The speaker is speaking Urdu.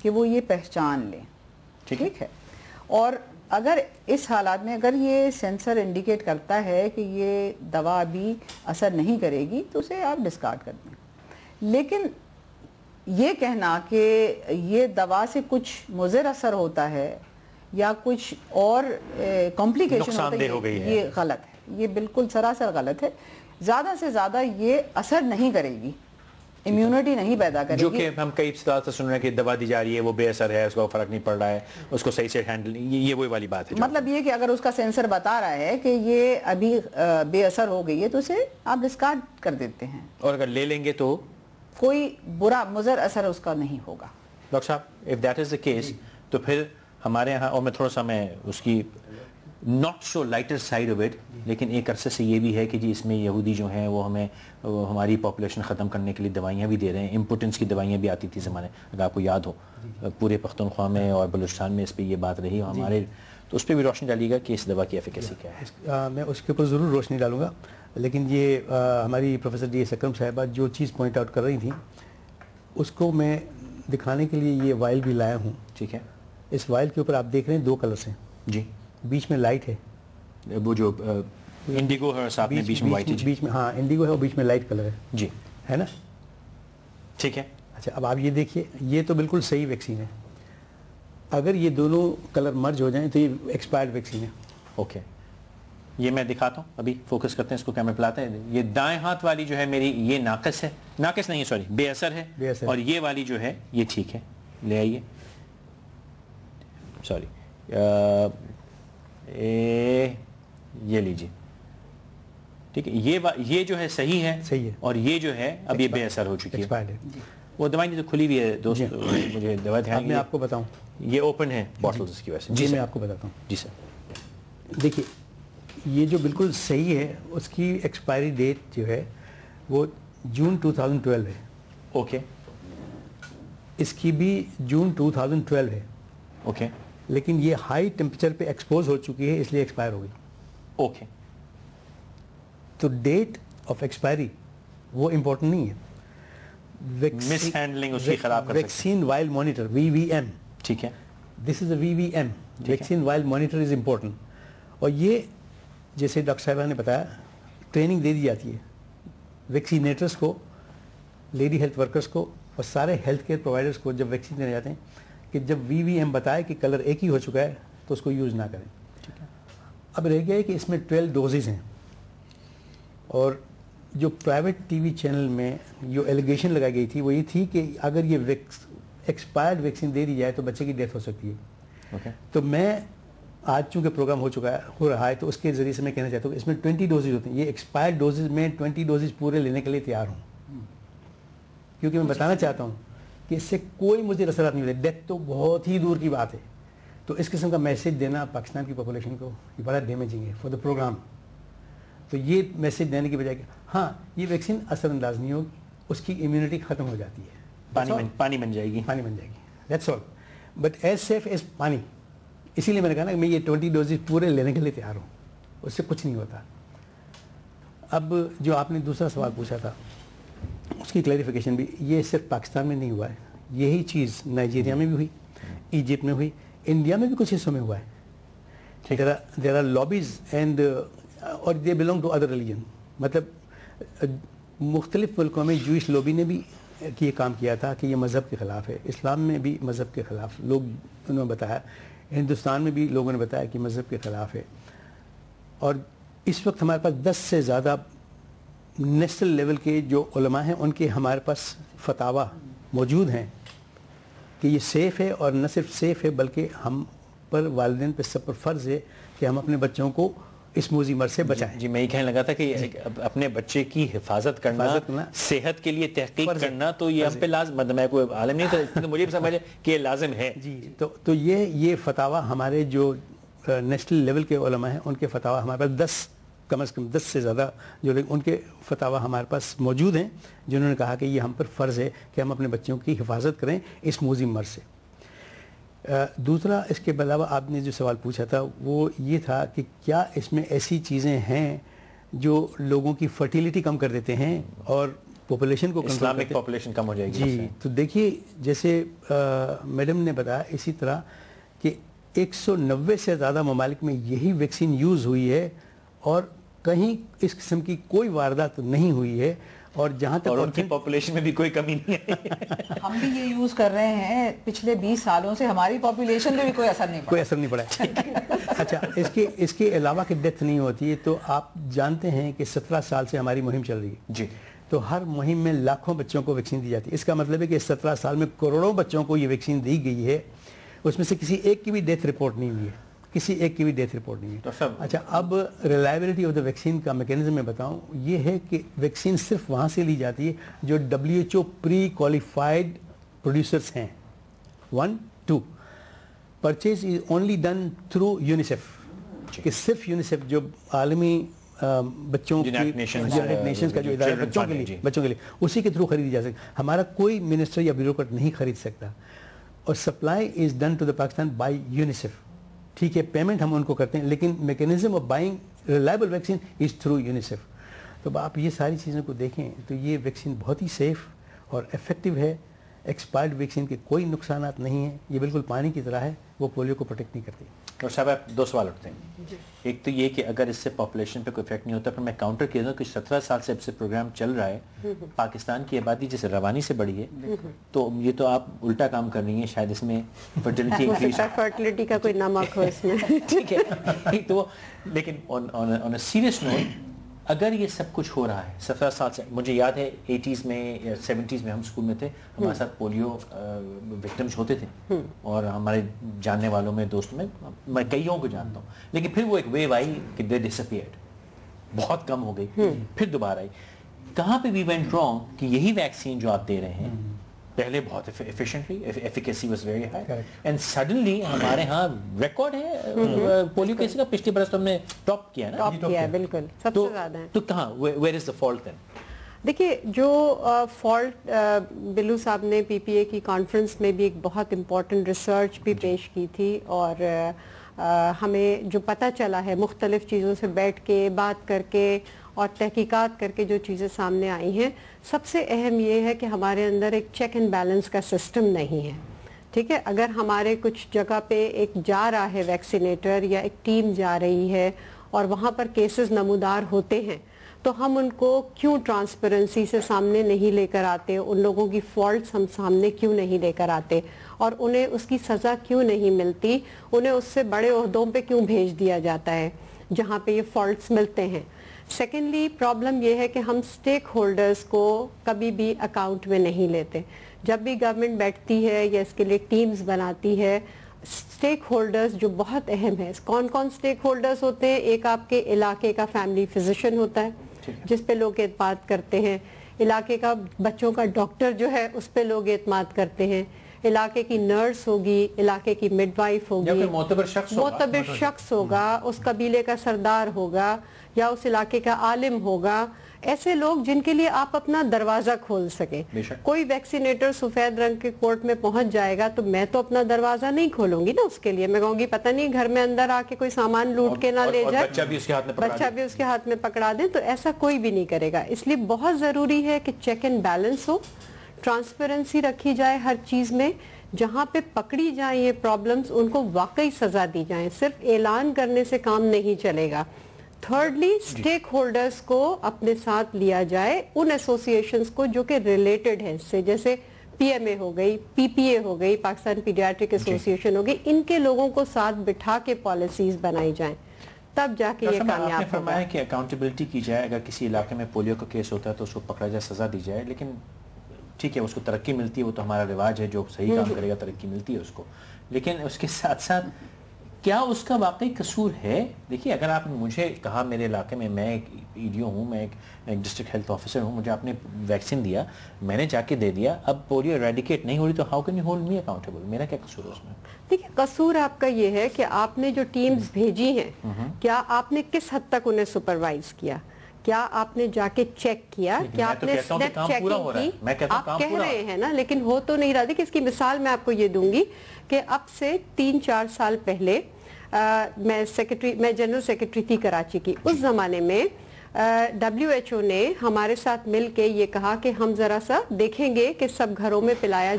کہ وہ یہ پہچان لیں. ٹھیک ہے. اور اگر اس حالات میں اگر یہ سینسر انڈیکیٹ کرتا ہے کہ یہ دوا ابھی اثر نہیں کرے گی تو اسے آپ ڈسکارڈ کر دیں. لیکن یہ کہنا کہ یہ دوا سے کچھ مضر اثر ہوتا ہے یا کچھ اور کمپلیکیشن ہوتا ہے, یہ غلط ہے. یہ بالکل سراسر غلط ہے. زیادہ سے زیادہ یہ اثر نہیں کرے گی, امیونٹی نہیں پیدا کرے گی. جو کہ ہم کئی سال سے سن رہے ہیں کہ دوا دی جا رہی ہے وہ بے اثر ہے, اس کو فرق نہیں پڑ رہا ہے, اس کو صحیح سے ہینڈل, یہ وہی والی بات ہے. مطلب یہ کہ اگر اس کا سینسر بتا رہا ہے کہ یہ ابھی بے اثر ہو گئی ہے تو اسے آپ ڈسکارڈ کر دیتے ہیں, اور اگر لے لیں گے تو کوئی برا مضر اثر اس کا نہیں ہوگا. ڈاکٹر صاحب if that is the case تو پھر ہمارے ہاں, اور میں تھوڑا سا میں اس کی not so lighter side of it, لیکن ایک عرصے سے یہ بھی ہے کہ جی اس میں یہودی جو ہیں وہ ہمیں ہماری پاپولیشن ختم کرنے کے لیے دوائیاں بھی دے رہے ہیں. امپوٹنس کی دوائیاں بھی آتی تھی زمانے, اگر آپ کو یاد ہو پورے پختونخوا میں اور بلوچستان میں اس پہ یہ بات رہی ہمارے, تو اس پہ بھی روشنی ڈالیے گا کہ اس دوا کی ایفیکیسی کیا ہے. میں اس کے اوپر ضرور روشنی ڈالوں گا, لیکن یہ ہماری پروفیسر ڈی ایس اکرم صاحبہ جو چیز پوائنٹ آؤٹ کر رہی تھیں اس کو میں دکھانے کے لیے یہ وائل بھی لایا ہوں. ٹھیک ہے. اس وائل کے اوپر آپ دیکھ رہے ہیں 2 کلرز ہیں. جی. بیچ میں لائٹ ہے, وہ جو انڈیگو ہے, ساتھ میں بیچ میں وائٹ ہے. بیچ میں ہاں انڈیگو ہے اور بیچ میں لائٹ کلر ہے. جی ہے نا. ٹھیک ہے. اچھا اب آپ یہ دیکھیے, یہ تو بالکل صحیح ویکسین ہے. اگر یہ دونوں کلر مرج ہو جائیں تو یہ ایکسپائرڈ ویکسین ہے. اوکے, یہ میں دکھاتا ہوں, ابھی فوکس کرتے ہیں اس کو, کیمرے پہ لاتے ہیں. یہ دائیں ہاتھ والی جو ہے میری یہ ناقص ہے, ناقص نہیں سوری بے اثر ہے, اور یہ والی جو ہے یہ ٹھیک ہے. لے آئیے, سوری یہ لیجیے. ٹھیک ہے, یہ جو ہے صحیح ہے, اور یہ جو ہے اب یہ بے اثر ہو چکی ہے. وہ دوائی تو کھلی ہوئی ہے دوست, مجھے دوائی دھیان میں آپ کو بتاؤں, یہ اوپن ہے بوٹلز اس کی وجہ سے. جی میں آپ کو بتاتا ہوں. جی سر. دیکھیے یہ جو بالکل صحیح ہے اس کی ایکسپائری ڈیٹ جو ہے وہ جون 2012 ہے. اوکے. اس کی بھی جون 2012 ہے. اوکے. لیکن یہ ہائی ٹیمپریچر پہ ایکسپوز ہو چکی ہے اس لیے ایکسپائر ہو گئی. اوکے. تو ڈیٹ آف ایکسپائری وہ امپورٹنٹ نہیں ہے. مس ہینڈلنگ اس کی خراب کر سکتے ہیں. Vaccine while monitor VVM. ٹھیک ہے. دس از اے VVM, vaccine while monitor is important. اور یہ جیسے ڈاکٹر صاحبہ نے بتایا ٹریننگ دے دی جاتی ہے ویکسینیٹرس کو, لیڈی ہیلتھ ورکرس کو اور سارے ہیلتھ کیئر پرووائڈرس کو جب ویکسین دینے جاتے ہیں کہ جب VVM بتائے کہ کلر ایک ہی ہو چکا ہے تو اس کو یوز نہ کریں. ٹھیک ہے. اب رہ گیا ہے کہ اس میں 12 ڈوزز ہیں, اور جو پرائیویٹ ٹی وی چینل میں جو ایلیگیشن لگائی گئی تھی وہ یہ تھی کہ اگر یہ ایکسپائرڈ ویکسین دے دی جائے تو بچے کی ڈیتھ ہو سکتی ہے. تو میں آج چونکہ پروگرام ہو رہا ہے تو اس کے ذریعے سے میں کہنا چاہتا ہوں کہ اس میں 20 ڈوزز ہوتے ہیں. یہ ایکسپائرڈ ڈوزز میں 20 ڈوزز پورے لینے کے لیے تیار ہوں, کیونکہ میں بتانا چاہتا ہوں کہ اس سے کوئی مجھے اثرات نہیں ملے. ڈیتھ تو بہت ہی دور کی بات ہے. تو اس قسم کا میسج دینا پاکستان کی پاپولیشن کو یہ بڑا ڈیمیجنگ ہے فار دا پروگرام. تو یہ میسج دینے کی بجائے کہ ہاں یہ ویکسین اثر انداز نہیں ہوگی, اس کی امیونٹی ختم ہو جاتی ہے, پانی بن جائے گی. That's all. But as safe as پانی. اسی لیے میں نے کہا نا کہ میں یہ 20 ڈوزز پورے لینے کے لیے تیار ہوں, اس سے کچھ نہیں ہوتا. اب جو آپ نے دوسرا سوال پوچھا تھا اس کی کلیریفیکیشن بھی, یہ صرف پاکستان میں نہیں ہوا ہے, یہی چیز نائجیریا میں بھی ہوئی, ایجپٹ میں ہوئی, انڈیا میں بھی کچھ حصوں میں ہوا ہے. دیر آر لابیز اینڈ اور they belong to other religion. مطلب مختلف ملکوں میں جوئش لابی نے بھی یہ کام کیا تھا کہ یہ مذہب کے خلاف ہے. اسلام میں بھی مذہب کے خلاف لوگ انہوں نے بتایا, ہندوستان میں بھی لوگوں نے بتایا کہ مذہب کے خلاف ہے. اور اس وقت ہمارے پاس 10 سے زیادہ نیشنل لیول کے جو علماء ہیں ان کے ہمارے پاس فتاوا موجود ہیں کہ یہ سیف ہے, اور نہ صرف سیف ہے بلکہ ہم پر والدین پہ سب پر فرض ہے کہ ہم اپنے بچوں کو اس موذی مرض سے بچائیں. جی میں یہ کہنے لگا تھا کہ اپنے بچے کی حفاظت کرنا, صحت کے لیے تحقیق کرنا, تو یہ ہم پہ لازم, میں کوئی عالم نہیں تھا, مجھے بھی سمجھ کہ یہ لازم ہے. جی تو یہ فتاوا ہمارے جو نیشنل لیول کے علماء ہیں ان کے فتاوا ہمارے پاس کم از کم 10 سے زیادہ جو لوگ ان کے فتاوا ہمارے پاس موجود ہیں جنہوں نے کہا کہ یہ ہم پر فرض ہے کہ ہم اپنے بچوں کی حفاظت کریں اس موذی مرض سے. دوسرا اس کے علاوہ آپ نے جو سوال پوچھا تھا وہ یہ تھا کہ کیا اس میں ایسی چیزیں ہیں جو لوگوں کی فرٹیلیٹی کم کر دیتے ہیں اور پاپولیشن کو اسلامک پاپولیشن کم ہو جائے گی. جی تو دیکھیے جیسے میڈم نے بتایا اسی طرح کہ 190 سے زیادہ ممالک میں یہی ویکسین یوز ہوئی ہے اور کہیں اس قسم کی کوئی واردات نہیں ہوئی ہے, اور جہاں تک ان کی پاپولیشن میں بھی کوئی کمی نہیں ہے. ہم بھی یہ یوز کر رہے ہیں پچھلے 20 سالوں سے, ہماری پاپولیشن میں بھی کوئی اثر نہیں پڑا. اچھا اس کے علاوہ کہ ڈیتھ نہیں ہوتی ہے, تو آپ جانتے ہیں کہ 17 سال سے ہماری مہم چل رہی ہے جی, تو ہر مہم میں لاکھوں بچوں کو ویکسین دی جاتی ہے. اس کا مطلب ہے کہ 17 سال میں کروڑوں بچوں کو یہ ویکسین دی گئی ہے, اس میں سے کسی ایک کی بھی ڈیتھ رپورٹ نہیں ہوئی ہے, کسی ایک کی بھی ڈیتھ رپورٹ نہیں ہے. اچھا اب ریلائبلٹی آف دا ویکسین کا میکینزم میں بتاؤں, یہ ہے کہ ویکسین صرف وہاں سے لی جاتی ہے جو WHO پری کوالیفائڈ پروڈیوسرس ہیں. 1 2 purchase is only done through UNICEF, کہ صرف یونیسیف جو عالمی بچوں کی یونائیٹڈ نیشنز کا جو ادارہ بچوں کے لیے اسی کے تھرو خریدی جا سکتی. ہمارا کوئی منسٹر یا بیوروکریٹ نہیں خرید سکتا, اور supply is done to the Pakistan by UNICEF. ٹھیک ہے, پیمنٹ ہم ان کو کرتے ہیں, لیکن mechanism of buying reliable vaccine is through UNICEF. تو آپ یہ ساری چیزوں کو دیکھیں تو یہ ویکسین بہت ہی سیف اور افیکٹو ہے. ایکسپائرڈ ویکسین کے کوئی نقصانات نہیں ہیں, یہ بالکل پانی کی طرح ہے, وہ پولیو کو پروٹیکٹ نہیں کرتی. ڈاکٹر صاحب آپ 2 سوال اٹھتے ہیں. ایک تو یہ کہ اگر اس سے پاپولیشن پہ کوئی افیکٹ نہیں ہوتا, پھر میں کاؤنٹر کیا دوں کہ 17 سال سے اب سے پروگرام چل رہا ہے, پاکستان کی آبادی جیسے روانی سے بڑی ہے, تو یہ تو آپ الٹا کام کر رہی ہیں, شاید اس میں فرٹیلٹی کا کوئی نمک ہو اس میں. ٹھیک ہے, تو لیکن آن اے سیریس نوٹ, اگر یہ سب کچھ ہو رہا ہے 17 سال سے, مجھے یاد ہے 80s میں یا 70s میں ہم اسکول میں تھے, ہمارے ساتھ پولیو وکٹمز ہوتے تھے, اور ہمارے جاننے والوں میں دوستوں میں کئیوں کو جانتا ہوں, لیکن پھر وہ ایک ویو آئی کہ دے ڈسپیئرڈ, بہت کم ہو گئی, پھر دوبارہ آئی. کہاں پہ وی وینٹ رانگ کہ یہی ویکسین جو آپ دے رہے ہیں پہلے بہت efficiently, efficacy was very high, and suddenly ہمارے ہاں ریکارڈ ہے پولیو کیس کا, پچھلی برس تو ہم نے ٹاپ کیا نا. ٹاپ کیا ہے بالکل, سب سے زیادہ ہے. تو کہاں, ویئر از دا فالٹ دین؟ دیکھیے جو فالٹ, بلو صاحب نے پی پی اے کی کانفرنس میں بھی ایک بہت امپورٹنٹ ریسرچ بھی پیش کی تھی, اور ہمیں جو پتہ چلا ہے مختلف چیزوں سے بیٹھ کے بات کر کے اور تحقیقات کر کے جو چیزیں سامنے آئی ہیں, سب سے اہم یہ ہے کہ ہمارے اندر ایک چیک اینڈ بیلنس کا سسٹم نہیں ہے. ٹھیک ہے, اگر ہمارے کچھ جگہ پہ ایک جا رہا ہے ویکسینیٹر یا ایک ٹیم جا رہی ہے اور وہاں پر کیسز نمودار ہوتے ہیں, تو ہم ان کو کیوں ٹرانسپیرنسی سے سامنے نہیں لے کر آتے, ان لوگوں کی فالٹس ہم سامنے کیوں نہیں لے کر آتے, اور انہیں اس کی سزا کیوں نہیں ملتی, انہیں اس سے بڑے عہدوں پہ کیوں بھیج دیا جاتا ہے جہاں پہ یہ فالٹس ملتے ہیں. سیکنڈلی پرابلم یہ ہے کہ ہم سٹیک ہولڈرز کو کبھی بھی اکاؤنٹ میں نہیں لیتے. جب بھی گورنمنٹ بیٹھتی ہے یا اس کے لیے ٹیمز بناتی ہے, سٹیک ہولڈرز جو بہت اہم ہیں, کون کون سٹیک ہولڈرز ہوتے ہیں؟ ایک آپ کے علاقے کا فیملی فزیشین ہوتا ہے جس پہ لوگ اعتماد کرتے ہیں, علاقے کا بچوں کا ڈاکٹر جو ہے اس پہ لوگ اعتماد کرتے ہیں, علاقے کی نرس ہوگی, علاقے کی مڈ وائف ہوگی, معتبر شخص ہوگا, اس قبیلے کا سردار ہوگا یا اس علاقے کا عالم ہوگا, ایسے لوگ جن کے لیے آپ اپنا دروازہ کھول سکیں. کوئی ویکسینیٹر سفید رنگ کے کوٹ میں پہنچ جائے گا تو میں تو اپنا دروازہ نہیں کھولوں گی نا اس کے لیے, میں کہوں گی پتہ نہیں گھر میں اندر آ کے کوئی سامان لوٹ کے نہ لے جائے, بچہ بھی اس کے ہاتھ میں پکڑا دیں, تو ایسا کوئی بھی نہیں کرے گا. اس لیے بہت ضروری ہے کہ check and balance who, transparency رکھی جائے ہر چیز میں, جہاں پہ پکڑی جائیں یہ پرابلمز ان کو واقعی سزا دی جائیں, صرف اعلان کرنے سے کام نہیں چلے گا. تھرڈلی سٹیک ہولڈرز کو اپنے ساتھ لیا جائے, ان ایسوسیشنز کو جو کہ ریلیٹڈ ہیں اس سے, جیسے پی ایم اے ہو گئی, پی پی اے ہو گئی, پاکستان پیڈیاٹرک ایسوسیشن ہو گئی, ان کے لوگوں کو ساتھ بٹھا کے پالیسیز بنائی جائیں, تب جا کے یہ کامیاب ہوگا. آپ نے فرمایا کہ اکاؤنٹیبلٹی کی جائے, اگر کسی علاقے میں پولیو کا کیس ہوتا ہے تو اس کو پکڑا جائے, سزا دی جائے, لیکن ٹھیک ہے اس کو ترقی ملتی ہے, وہ تو ہمارا رواج ہے, جو صحیح کام کرے گا ترقی ملتی ہے اس کو, لیکن اس کے ساتھ ساتھ کیا اس کا واقعی قصور ہے؟ دیکھیے اگر آپ نے مجھے کہا میرے علاقے میں, میں ایک ای ڈی او ہوں, میں ایک ڈسٹرکٹ ہیلتھ آفیسر ہوں, مجھے آپ نے ویکسین دیا, میں نے جا کے دے دیا, اب پولیو ایریڈیکیٹ نہیں ہو رہی, تو how can you hold me accountable? میرا کیا قصور ہے اس میں؟ دیکھیے قصور آپ کا یہ ہے کہ آپ نے جو ٹیمز بھیجی ہیں, کیا آپ نے کس حد تک انہیں سپروائز کیا, کیا آپ نے جا کے چیک کیا, کیا آپ نے اسنیپ چیکنگ کی؟ آپ کہہ رہے ہیں نا, لیکن ہو تو نہیں رہا. دیکھیں اس کی مثال میں آپ کو یہ دوں گی کہ اب سے 3-4 سال پہلے میں جنرل سیکرٹری تھی کراچی کی, اس زمانے میں WHO نے ہمارے ساتھ مل کے یہ کہا کہ ہم ذرا سا دیکھیں گے کہ سب گھروں میں پلایا